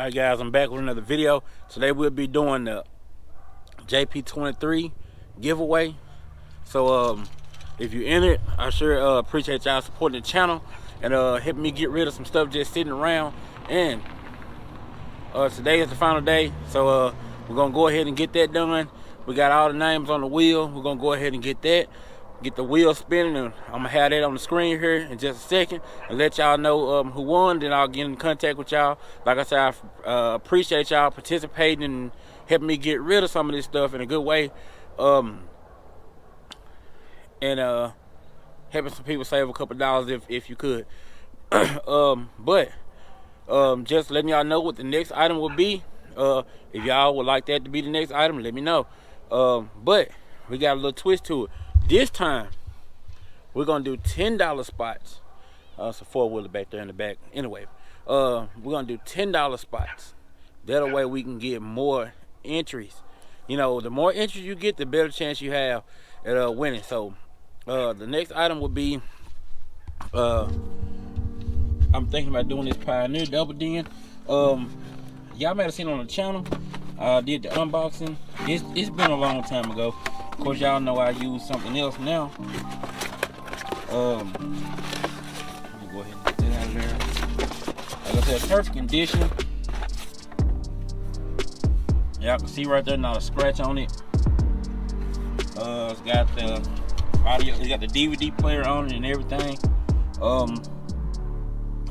Alright guys, I'm back with another video. Today we'll be doing the JP23 giveaway. So if you're in it, I sure appreciate y'all supporting the channel and helping me get rid of some stuff just sitting around. And today is the final day, so we're gonna go ahead and get that done. We got all the names on the wheel. We're gonna go ahead and get that. Get the wheel spinning, and I'm gonna have that on the screen here in just a second and let y'all know who won. Then I'll get in contact with y'all. Like I said, I appreciate y'all participating and helping me get rid of some of this stuff in a good way, and helping some people save a couple dollars if you could. But just letting y'all know what the next item will be. If y'all would like that to be the next item, let me know. But we got a little twist to it. This time, we're gonna do $10 spots. It's a four-wheeler back there in the back. Anyway, we're gonna do $10 spots. That way we can get more entries. You know, the more entries you get, the better chance you have at winning. So, the next item would be, I'm thinking about doing this Pioneer double din. Y'all might have seen on the channel. I did the unboxing. It's been a long time ago. Of course, y'all know I use something else now. Let me go ahead and get that out of there. Like I said, perfect condition. Y'all can see right there, not a scratch on it. It's got the audio, it's got the DVD player on it and everything.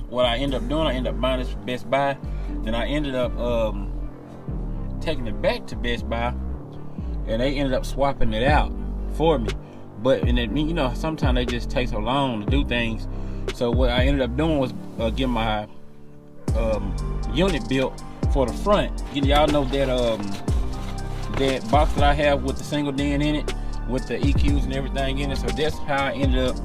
What I end up doing, I end up buying this from Best Buy. Then I ended up taking it back to Best Buy, and they ended up swapping it out for me. But and it, you know, sometimes they just take so long to do things. So what I ended up doing was getting my unit built for the front. Y'all know that that box that I have with the single din in it, with the EQs and everything in it. So that's how I ended up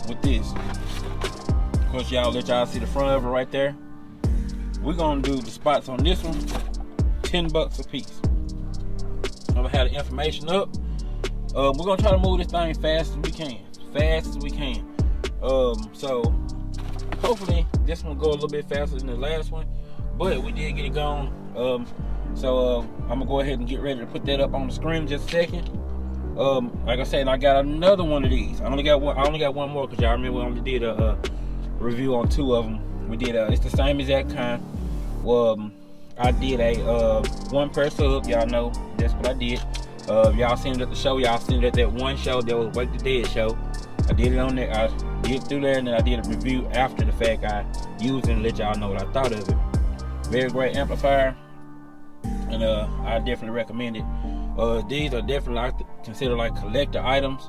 with this. Of course, y'all let y'all see the front of it right there. We're gonna do the spots on this one, $10 a piece. I'm gonna have the information up. We're gonna try to move this thing fast as we can. So hopefully this one go a little bit faster than the last one, but we did get it going. So I'm gonna go ahead and get ready to put that up on the screen in just a second. Like I said, I got another one of these. I only got one more because y'all remember we only did a review on 2 of them. We did it's the same exact kind. I did a 1 pair sub. Y'all know that's what I did. Y'all seen it at the show. Y'all seen it at that one show that was Wake the Dead show. I did it on there. I did through there, and then I did a review after the fact. I used it and let y'all know what I thought of it. Very great amplifier, and I definitely recommend it. These are definitely considered like collector items.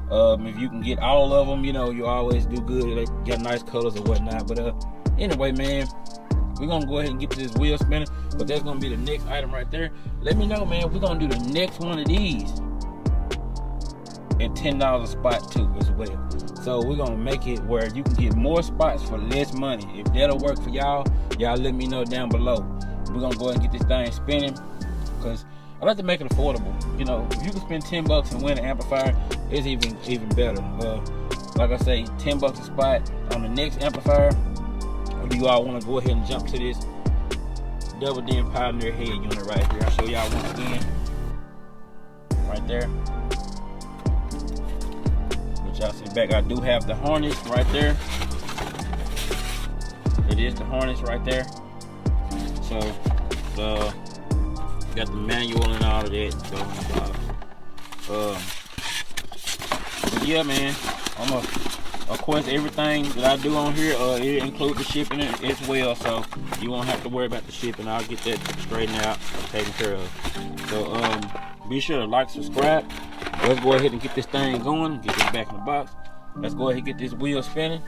If you can get all of them, you know, you always do good. They got nice colors or whatnot. But anyway, man, we're gonna go ahead and get this wheel spinning. But that's gonna be the next item right there. Let me know, man. We're gonna do the next one of these and $10 a spot too as well. So we're gonna make it where you can get more spots for less money. If that'll work for y'all, let me know down below. We're gonna go ahead and get this thing spinning because I like to make it affordable. You know, if you can spend $10 and win an amplifier, it's even better. Like I say, $10 a spot on the next amplifier. Or do you all want to go ahead and jump to this double din Pioneer head unit right here? I'll show y'all once again. Right there. Let y'all see back. I do have the harness right there. It is the harness right there. So got the manual and all of that. So but yeah, man, of course, everything that I do on here, it includes the shipping as well, so you won't have to worry about the shipping. I'll get that straightened out and taken care of. So be sure to like, subscribe. Let's go ahead and get this thing going. Get this back in the box. Let's go ahead and get this wheel spinning.